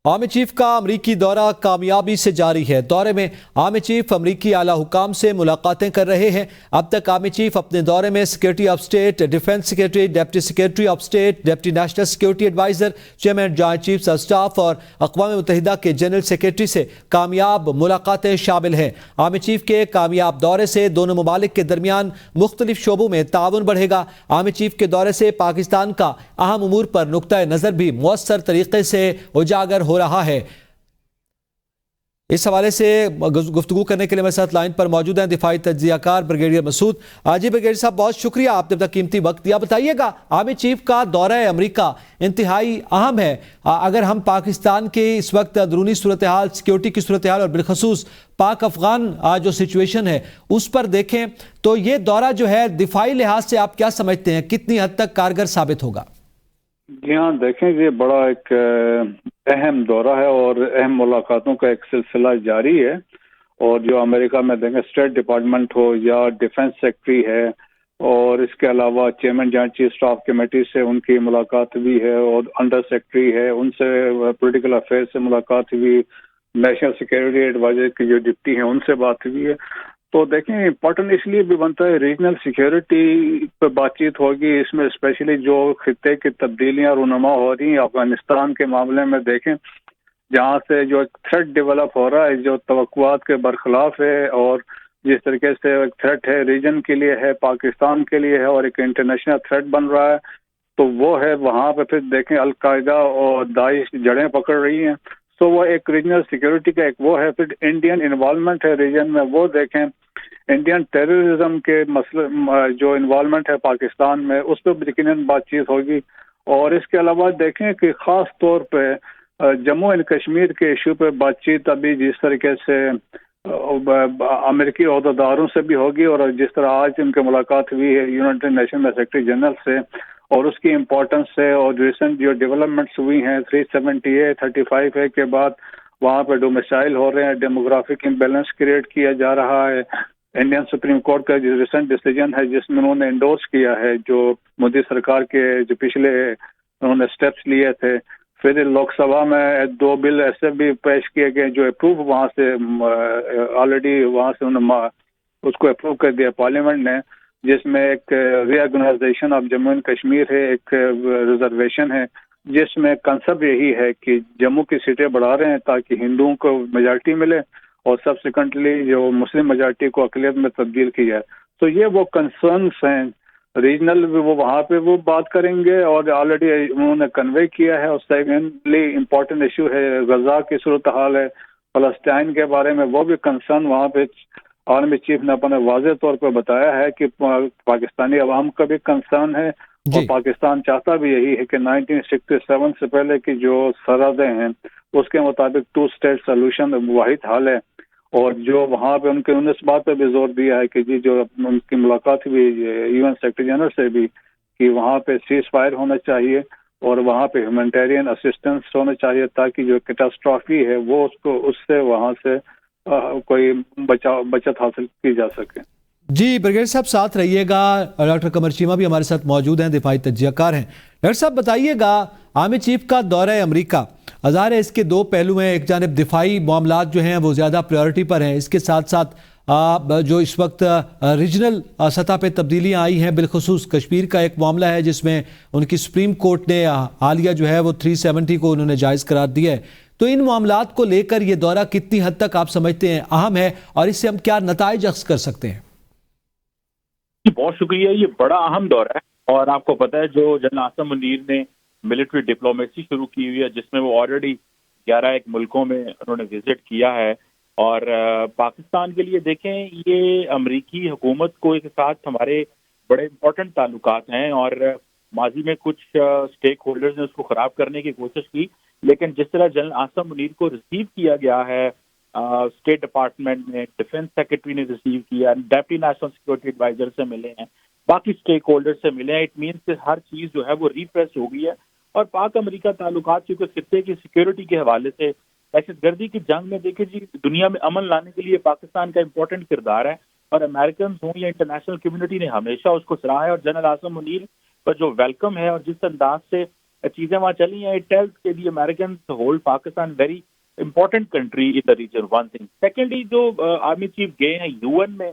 Army chief का अमरीकी दौरा कामयाबी से जारी है। दौरे में आर्मी चीफ अमरीकी आला हुकाम से मुलाकातें कर रहे हैं। अब तक आर्मी चीफ अपने दौरे में secretary of state, defence secretary, deputy secretary of state, deputy national security adviser, chairman joint chiefs of staff और अक़वाम मुत्तहिदा के जनरल सेक्रेटरी से कामयाब मुलाकातें शामिल हैं। आर्मी चीफ के कामयाब दौरे से दोनों ममालिक के दरमियान मुख्तलिफ शोबों में ताउन बढ़ेगा। आर्मी चीफ के दौरे से पाकिस्तान का अहम उमूर पर नुक्ता नज़र भी मुअस्सर तरीके से उजागर हो रहा है। इस हवाले से गुफ्तगू करने के लिए मेरे साथ लाइन पर मौजूद हैं दिफाई तज्जियाकार ब्रिगेडियर मसूद। जी ब्रिगेडियर साहब, बहुत शुक्रिया, आपने अपना कीमती वक्त दिया। बताइएगा, आर्मी चीफ का दौरा अमरीका इंतहाई अहम है। अगर हम पाकिस्तान के इस वक्त अंदरूनी सूरत हाल, सिक्योरिटी की सूरत हाल और बिलखसूस पाक अफगान जो सिचुएशन है उस पर देखें तो ये दौरा जो है दिफाई लिहाज से आप क्या समझते हैं, कितनी हद तक कारगर साबित होगा? जी हाँ, देखें ये बड़ा एक अहम दौरा है और अहम मुलाकातों का एक सिलसिला जारी है। और जो अमेरिका में देखें स्टेट डिपार्टमेंट हो या डिफेंस सेक्रेटरी है और इसके अलावा chairman joint chief staff committee से उनकी मुलाकात भी है और अंडर सेक्रेटरी है उनसे पॉलिटिकल अफेयर से मुलाकात हुई, नेशनल सिक्योरिटी एडवाइजर की जो डिप्टी हैं उनसे बात हुई है। तो देखें इम्पोर्टेंट इसलिए भी बनता है, रीजनल सिक्योरिटी पर बातचीत होगी, इसमें स्पेशली जो खित्ते की तब्दीलियां रुनुमा हो रही हैं अफगानिस्तान के मामले में देखें, जहां से जो थ्रेट डेवलप हो रहा है जो तवक्कुआत के बरखिलाफ है और जिस तरीके से एक थ्रेट है रीजन के लिए है, पाकिस्तान के लिए है और एक इंटरनेशनल थ्रेट बन रहा है, तो वो है वहां पे फिर देखें अलकायदा और दाइश जड़ें पकड़ रही हैं। तो वो एक रीजनल सिक्योरिटी का एक वो है। फिर इंडियन इन्वॉल्वमेंट है रीजन में, वो देखें इंडियन टेररिज्म के मसले जो इन्वॉल्वमेंट है पाकिस्तान में उस पर यकीनन बातचीत होगी। और इसके अलावा देखें कि ख़ास तौर पे जम्मू एंड कश्मीर के इशू पे बातचीत अभी जिस तरीके से अमेरिकी अहदेदारों से भी होगी और जिस तरह आज उनकी मुलाकात हुई है यूनाइटेड नेशन में सेक्रेटरी जनरल से और उसकी इम्पोर्टेंस से और रिसेंट जो डेवलपमेंट्स हुई हैं 370A 35A के बाद वहाँ पे डोमिसाइल हो रहे हैं, डेमोग्राफिक इम्बैलेंस क्रिएट किया जा रहा है। इंडियन सुप्रीम कोर्ट का जो रिसेंट डिसीजन है जिसमें उन्होंने इंडोर्स किया है जो मोदी सरकार के जो पिछले उन्होंने स्टेप्स लिए थे। फिर लोकसभा में 2 बिल ऐसे भी पेश किए गए जो अप्रूव वहाँ से ऑलरेडी वहाँ से उन्होंने उसको अप्रूव कर दिया पार्लियामेंट ने, जिसमें एक reorganisation of Jammu and Kashmir है, एक रिजर्वेशन है जिसमें कंसेप्ट यही है कि जम्मू की सीटें बढ़ा रहे हैं ताकि हिंदुओं को मेजॉरिटी मिले और सब्सिक्वेंटली जो मुस्लिम मेजॉरिटी को अक़लियत में तब्दील की जाए। तो ये वो कंसर्न्स हैं रीजनल, वो वहाँ पे वो बात करेंगे और ऑलरेडी उन्होंने कन्वे किया है। और सेकेंडली इम्पोर्टेंट इशू है गजा की सूरत हाल है, फलस्तीन के बारे में वो भी कंसर्न वहाँ पे आर्मी चीफ ने अपने वाज़ेह तौर पर बताया है कि पाकिस्तानी अवाम का भी कंसर्न है और पाकिस्तान चाहता भी यही है कि 1967 से पहले की जो सरहदें हैं उसके मुताबिक 2 स्टेट सोल्यूशन वाहिद हल है। और जो वहाँ पे उन्होंने इस बात पर भी जोर दिया है कि जी जो उनकी मुलाकात हुई यूएन सेक्रेटरी जनरल से भी कि वहाँ पे सीज फायर होना चाहिए और वहाँ पे ह्यूमैनिटेरियन असिस्टेंस होना चाहिए ताकि जो कैटास्ट्रॉफी है वो उसको उससे वहाँ से कोई बचत हासिल की जा सके। जी ब्रिगेडियर साहब साथ रहिएगा। डॉक्टर कमर चीमा भी हमारे साथ मौजूद हैं, दिफाई तज्जियाकार हैं। डॉक्टर साहब बताइएगा, आर्मी चीफ का दौरा अमरीका ज़ाहिर है इसके 2 पहलू हैं। एक जानिब दिफाई मामलात जो हैं वो ज़्यादा प्रायोरिटी पर हैं, इसके साथ साथ जो इस वक्त रीजनल सतह पे तब्दीलियाँ आई हैं, बिलखुसूस कश्मीर का एक मामला है जिसमें उनकी सुप्रीम कोर्ट ने हालिया जो है वो 370 को उन्होंने जायज़ करार दिया है। तो इन मामलात को लेकर ये दौरा कितनी हद तक आप समझते हैं अहम है और इससे हम क्या नताइज अख्ज़ कर सकते हैं? बहुत शुक्रिया, ये बड़ा अहम दौरा है और आपको पता है जो जनरल आसिम मुनीर ने मिलिट्री डिप्लोमेसी शुरू की हुई है जिसमें वो ऑलरेडी 11 एक मुल्कों में उन्होंने विजिट किया है। और पाकिस्तान के लिए देखें ये अमरीकी हुकूमत को के साथ हमारे बड़े इम्पोर्टेंट ताल्लुकात हैं और माजी में कुछ स्टेक होल्डर्स ने उसको ख़राब करने की कोशिश की, लेकिन जिस तरह जनरल आसिम मुनीर को रिसीव किया गया है स्टेट डिपार्टमेंट में, डिफेंस सेक्रेटरी ने रिसीव किया, डिप्टी नेशनल सिक्योरिटी एडवाइजर से मिले हैं, बाकी स्टेक होल्डर से मिले हैं, इट मीन्स कि हर चीज़ जो है वो रिफ्रेश हो गई है। और पाक अमेरिका ताल्लुकात क्योंकि खित्ते की सिक्योरिटी के हवाले से दहशतगर्दी की जंग में देखिए जी दुनिया में अमन लाने के लिए पाकिस्तान का इम्पोर्टेंट किरदार है और अमेरिकन हों या इंटरनेशनल कम्युनिटी ने हमेशा उसको सराहा है। और जनरल आसिम मुनीर का जो वेलकम है और जिस अंदाज से چیزیں وہاں چلی ہیں. It tells کہ the Americans hold Pakistan very important country in the region. One thing. Secondly, جو آرمی چیف گئے ہیں UN میں,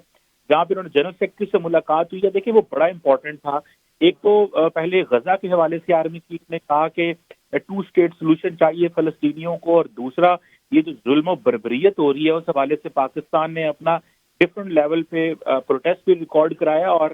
جہاں پہ انہوں نے جنرل سیکرٹری سے ملاقات ہوئی ہے, دیکھیں وہ بڑا امپورٹنٹ تھا. ایک تو پہلے غزہ کے حوالے سے آرمی چیف نے کہا کہ 2 اسٹیٹ سولوشن چاہیے فلسطینیوں کو, اور دوسرا یہ جو ظلم و بربریت ہو رہی ہے اس حوالے سے پاکستان نے اپنا ڈفرنٹ لیول پہ پروٹیسٹ بھی ریکارڈ کرایا, اور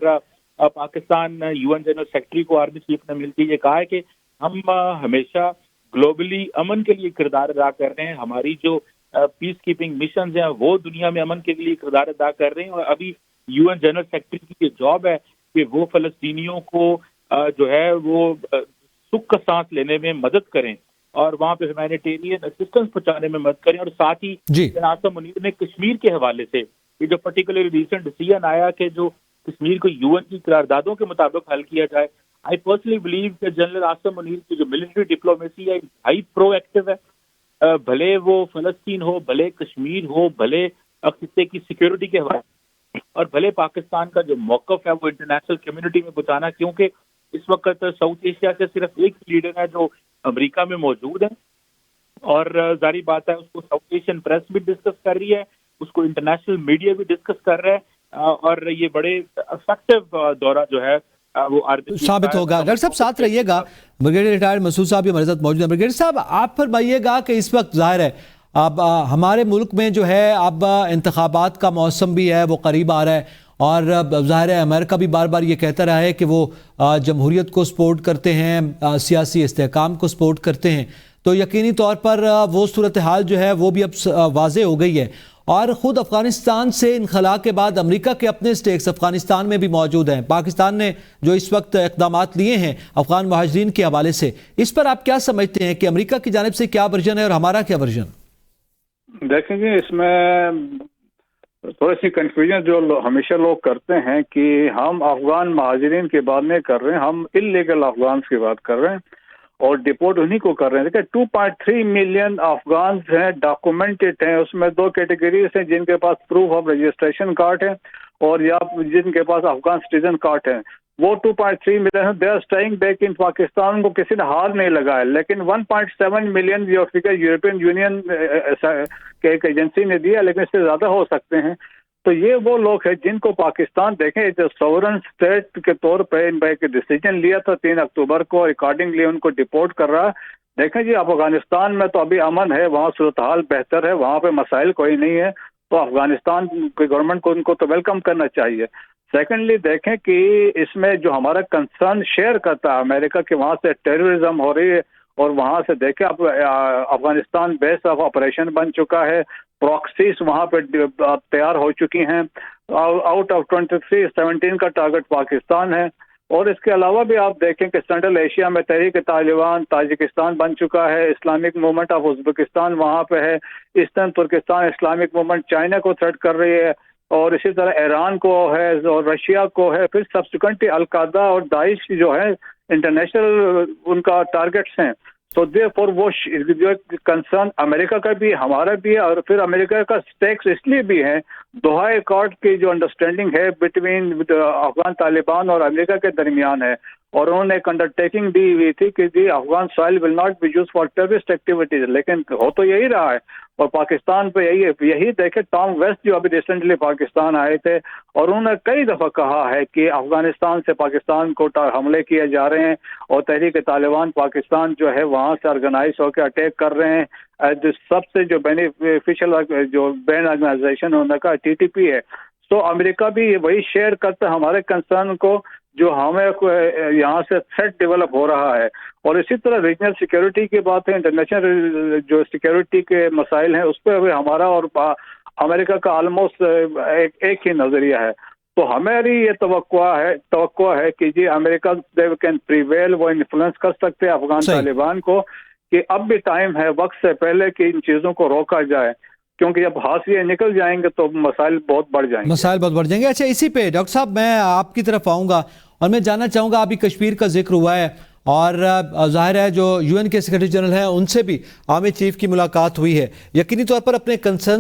پاکستان UN جنرل سیکرٹری کو آرمی چیف نے مل کے یہ کہا ہے کہ ہم ہمیشہ گلوبلی امن کے لیے کردار ادا کر رہے ہیں. ہماری جو پیس کیپنگ مشنز ہیں وہ دنیا میں امن کے لیے کردار ادا کر رہے ہیں, اور ابھی UN جنرل سیکرٹری کی یہ جاب ہے کہ وہ فلسطینیوں کو جو ہے وہ سکھ کا سانس لینے میں مدد کریں, اور وہاں پہ ہیومینیٹیرین اسسٹنس پہنچانے میں مدد کریں. اور ساتھ ہی آصم منیر نے کشمیر کے حوالے سے یہ جو پرٹیکولرلی ریسنٹ ڈیسیژن آیا کہ جو کشمیر کو UN کی قراردادوں کے مطابق حل کیا جائے, آئی پرسنلی بلیو کہ جنرل آصم منیر کی جو ملٹری ڈپلومیسی ہے ہائی پرو ایکٹیو ہے. بھلے وہ فلسطین ہو, بھلے کشمیر ہو, بھلے خطے کی سیکیورٹی کے حوالے, اور بھلے پاکستان کا جو موقف ہے وہ انٹرنیشنل کمیونٹی میں بتانا, کیونکہ اس وقت ساؤتھ ایشیا سے صرف ایک لیڈر ہے جو امریکہ میں موجود ہے, اور ظاہری بات ہے اس کو ساؤتھ ایشین پریس بھی ڈسکس کر رہی ہے, اس کو انٹرنیشنل میڈیا بھی ڈسکس کر رہا ہے, اور یہ بڑے افیکٹو دورہ جو ہے وہ ثابت ہوگا. ڈاکٹر صاحب ساتھ رہیے گا, بریگیڈیئر ریٹائرڈ مسعود صاحب بھی ہمارے ساتھ موجود ہیں. بریگیڈیئر صاحب آپ فرمائیے گا کہ اس وقت ظاہر ہے اب ہمارے ملک میں جو ہے اب انتخابات کا موسم بھی ہے وہ قریب آ رہا ہے, اور ظاہر ہے امریکہ بھی بار بار یہ کہتا رہا ہے کہ وہ جمہوریت کو سپورٹ کرتے ہیں, سیاسی استحکام کو سپورٹ کرتے ہیں, تو یقینی طور پر وہ صورتحال جو ہے وہ بھی اب واضح ہو گئی ہے. اور خود افغانستان سے انخلا کے بعد امریکہ کے اپنے سٹیکس افغانستان میں بھی موجود ہیں. پاکستان نے جو اس وقت اقدامات لیے ہیں افغان مہاجرین کے حوالے سے, اس پر آپ کیا سمجھتے ہیں کہ امریکہ کی جانب سے کیا ورژن ہے اور ہمارا کیا ورژن؟ دیکھیں جی, اس میں تھوڑی سی کنفیوژن جو ہمیشہ لوگ کرتے ہیں کہ ہم افغان مہاجرین کی بات نہیں کر رہے ہیں, ہم انلیگل افغانس کی بات کر رہے ہیں, اور ڈپورٹ انہی کو کر رہے ہیں. دیکھیں 2.3 ملین افغانس ہیں, ڈاکومنٹڈ ہیں. اس میں 2 کیٹیگریز ہیں, جن کے پاس پروف آف رجسٹریشن کارڈ ہے اور یا جن کے پاس افغان سٹیزن کارڈ ہے. وہ 2.3 ملین ہیں, they are staying back in Pakistan, کو کسی نے ہاتھ نہیں لگایا. لیکن 1.7 ملین جو فگر یورپین یونین کے ایک ایجنسی نے دیا, لیکن اس سے زیادہ ہو سکتے ہیں. تو یہ وہ لوگ ہیں جن کو پاکستان دیکھیں جو سورن اسٹیٹ کے طور پہ ان ایک ڈیسیجن لیا تھا 3 اکتوبر کو, اکارڈنگلی ان کو ڈپورٹ کر رہا. دیکھیں جی افغانستان میں تو ابھی امن ہے, وہاں صورتحال بہتر ہے, وہاں پہ مسائل کوئی نہیں ہے, تو افغانستان کی گورنمنٹ کو ان کو تو ویلکم کرنا چاہیے. سیکنڈلی دیکھیں کہ اس میں جو ہمارا کنسرن شیئر کرتا ہے امریکہ کہ وہاں سے ٹیررزم ہو رہی ہے, اور وہاں سے دیکھیں اب افغانستان بیس آف آپریشن بن چکا ہے, پراکسیز وہاں پہ تیار ہو چکی ہیں. آؤٹ آف 23 17 کا ٹارگٹ پاکستان ہے. اور اس کے علاوہ بھی آپ دیکھیں کہ سینٹرل ایشیا میں تحریک طالبان تاجکستان بن چکا ہے, اسلامک موومنٹ آف ازبکستان وہاں پہ ہے, eastern Turkestan Islamic movement China کو تھریٹ کر رہی ہے, اور اسی طرح ایران کو ہے اور رشیا کو ہے. پھر سبسیکوئنٹلی القاعدہ اور داعش جو ہے انٹرنیشنل ان کا ٹارگٹس ہیں. تو دیر فور وہ جو کنسرن امریکہ کا بھی ہمارا بھی ہے, اور پھر امریکہ کا سٹیکس اس لیے بھی ہیں, دوحہ ایکارڈ کی جو انڈرسٹینڈنگ ہے بٹوین افغان طالبان اور امریکہ کے درمیان ہے, اور انہوں نے ایک انڈرٹیکنگ دی ہوئی تھی کہ the Afghan soil will not be use for terrorist activities. لیکن ہو تو یہی رہا ہے, اور پاکستان پہ یہی دیکھے ٹام ویسٹ جو ابھی ریسنٹلی پاکستان آئے تھے, اور انہوں نے کئی دفعہ کہا ہے کہ افغانستان سے پاکستان کو حملے کیے جا رہے ہیں, اور تحریک طالبان پاکستان جو ہے وہاں سے آرگنائز ہو کے اٹیک کر رہے ہیں. سب سے جو بینیفیشل جو بین آرگنائزیشن ان کا TTP ہے. تو امریکہ بھی وہی شیئر کرتا ہے ہمارے کنسرن کو جو ہمیں یہاں سے تھریٹ ڈیولپ ہو رہا ہے. اور اسی طرح ریجنل سیکیورٹی کی بات ہے, انٹرنیشنل جو سیکیورٹی کے مسائل ہیں اس پہ بھی ہمارا اور امریکہ کا آلموسٹ ایک ہی نظریہ ہے. تو ہماری یہ توقع ہے کہ جی امریکہ دے کین پریویل, وہ انفلوئنس کر سکتے ہیں افغان طالبان کو, کہ اب بھی ٹائم ہے وقت سے پہلے کہ ان چیزوں کو روکا جائے, کیونکہ جب حاصل نکل جائیں گے تو مسائل بہت بڑھ جائیں گے. اچھا, اسی پہ ڈاکٹر صاحب میں آپ کی طرف آؤں گا, اور میں جاننا چاہوں گا, ابھی کشمیر کا ذکر ہوا ہے, اور ظاہر ہے جو UN کے سیکرٹری جنرل ہیں ان سے بھی آرمی چیف کی ملاقات ہوئی ہے, یقینی طور پر اپنے کنسرن